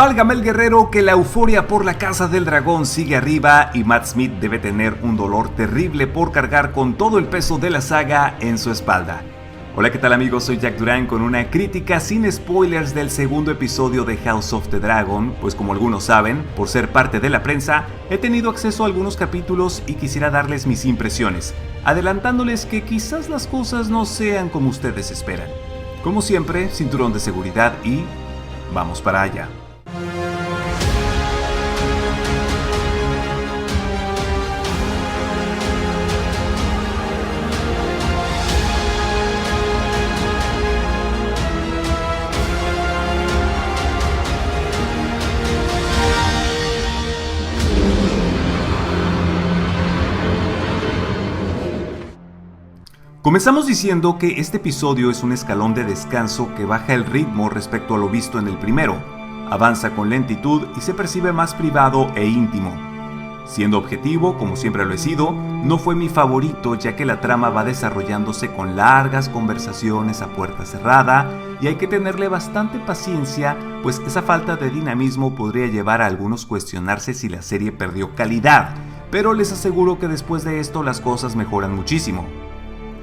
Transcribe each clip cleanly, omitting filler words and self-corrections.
Válgame el guerrero que la euforia por la Casa del Dragón sigue arriba y Matt Smith debe tener un dolor terrible por cargar con todo el peso de la saga en su espalda. Hola, ¿qué tal amigos? Soy Jack Durán con una crítica sin spoilers del segundo episodio de House of the Dragon, pues como algunos saben, por ser parte de la prensa, he tenido acceso a algunos capítulos y quisiera darles mis impresiones, adelantándoles que quizás las cosas no sean como ustedes esperan. Como siempre, cinturón de seguridad y vamos para allá. Comenzamos diciendo que este episodio es un escalón de descanso que baja el ritmo respecto a lo visto en el primero, avanza con lentitud y se percibe más privado e íntimo. Siendo objetivo, como siempre lo he sido, no fue mi favorito ya que la trama va desarrollándose con largas conversaciones a puerta cerrada y hay que tenerle bastante paciencia, pues esa falta de dinamismo podría llevar a algunos cuestionarse si la serie perdió calidad, pero les aseguro que después de esto las cosas mejoran muchísimo.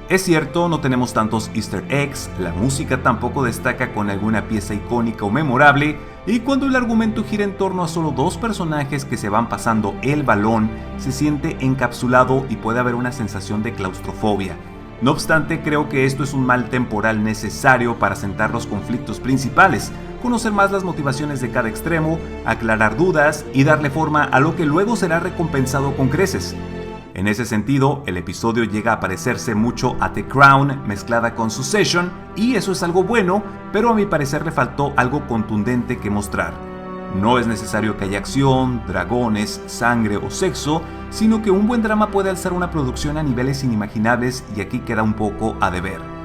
Es cierto, no tenemos tantos easter eggs, la música tampoco destaca con alguna pieza icónica o memorable, y cuando el argumento gira en torno a solo dos personajes que se van pasando el balón, se siente encapsulado y puede haber una sensación de claustrofobia. No obstante, creo que esto es un mal temporal necesario para sentar los conflictos principales, conocer más las motivaciones de cada extremo, aclarar dudas y darle forma a lo que luego será recompensado con creces. En ese sentido, el episodio llega a parecerse mucho a The Crown mezclada con Succession, y eso es algo bueno, pero a mi parecer le faltó algo contundente que mostrar. No es necesario que haya acción, dragones, sangre o sexo, sino que un buen drama puede alzar una producción a niveles inimaginables y aquí queda un poco a deber.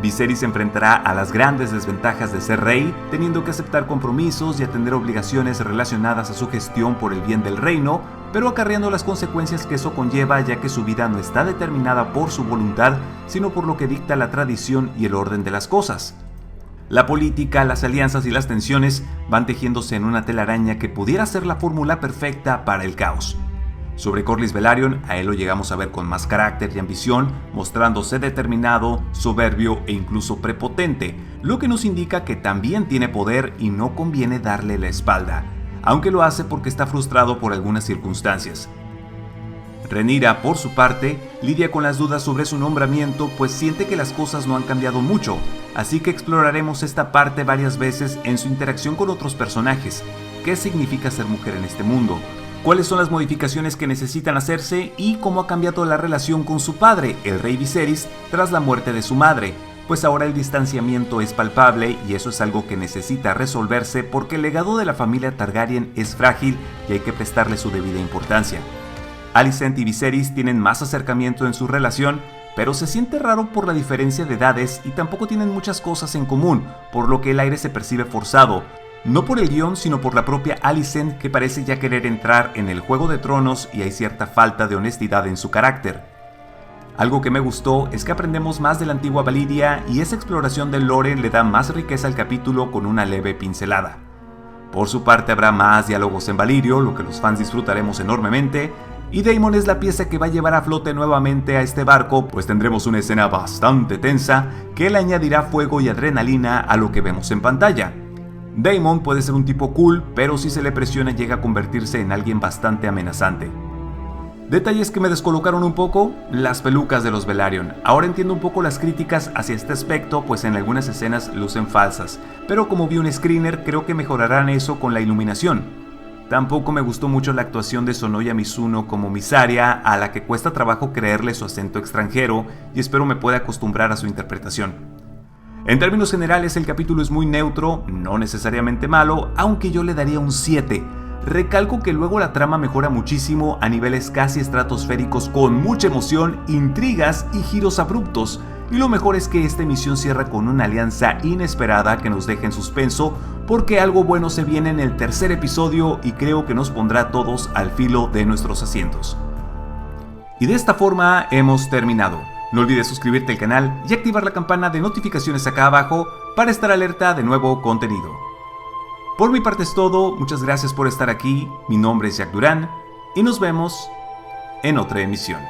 Viserys se enfrentará a las grandes desventajas de ser rey, teniendo que aceptar compromisos y atender obligaciones relacionadas a su gestión por el bien del reino, pero acarreando las consecuencias que eso conlleva ya que su vida no está determinada por su voluntad, sino por lo que dicta la tradición y el orden de las cosas. La política, las alianzas y las tensiones van tejiéndose en una telaraña que pudiera ser la fórmula perfecta para el caos. Sobre Corlys Velaryon, a él lo llegamos a ver con más carácter y ambición, mostrándose determinado, soberbio e incluso prepotente, lo que nos indica que también tiene poder y no conviene darle la espalda, aunque lo hace porque está frustrado por algunas circunstancias. Rhaenyra, por su parte, lidia con las dudas sobre su nombramiento, pues siente que las cosas no han cambiado mucho, así que exploraremos esta parte varias veces en su interacción con otros personajes. ¿Qué significa ser mujer en este mundo? ¿Cuáles son las modificaciones que necesitan hacerse y cómo ha cambiado la relación con su padre, el rey Viserys, tras la muerte de su madre? Pues ahora el distanciamiento es palpable y eso es algo que necesita resolverse porque el legado de la familia Targaryen es frágil y hay que prestarle su debida importancia. Alicent y Viserys tienen más acercamiento en su relación, pero se siente raro por la diferencia de edades y tampoco tienen muchas cosas en común, por lo que el aire se percibe forzado. No por el guión, sino por la propia Alicent, que parece ya querer entrar en el Juego de Tronos y hay cierta falta de honestidad en su carácter. Algo que me gustó es que aprendemos más de la antigua Valyria y esa exploración del lore le da más riqueza al capítulo con una leve pincelada. Por su parte habrá más diálogos en Valyrio, lo que los fans disfrutaremos enormemente, y Daemon es la pieza que va a llevar a flote nuevamente a este barco, pues tendremos una escena bastante tensa que le añadirá fuego y adrenalina a lo que vemos en pantalla. Daemon puede ser un tipo cool, pero si se le presiona llega a convertirse en alguien bastante amenazante. Detalles que me descolocaron un poco, las pelucas de los Velaryon. Ahora entiendo un poco las críticas hacia este aspecto, pues en algunas escenas lucen falsas, pero como vi un screener creo que mejorarán eso con la iluminación. Tampoco me gustó mucho la actuación de Sonoya Mizuno como Mysaria, a la que cuesta trabajo creerle su acento extranjero y espero me pueda acostumbrar a su interpretación. En términos generales el capítulo es muy neutro, no necesariamente malo, aunque yo le daría un 7. Recalco que luego la trama mejora muchísimo a niveles casi estratosféricos con mucha emoción, intrigas y giros abruptos, y lo mejor es que esta emisión cierra con una alianza inesperada que nos deja en suspenso porque algo bueno se viene en el tercer episodio y creo que nos pondrá a todos al filo de nuestros asientos. Y de esta forma hemos terminado. No olvides suscribirte al canal y activar la campana de notificaciones acá abajo para estar alerta de nuevo contenido. Por mi parte es todo, muchas gracias por estar aquí, mi nombre es Jack Durán y nos vemos en otra emisión.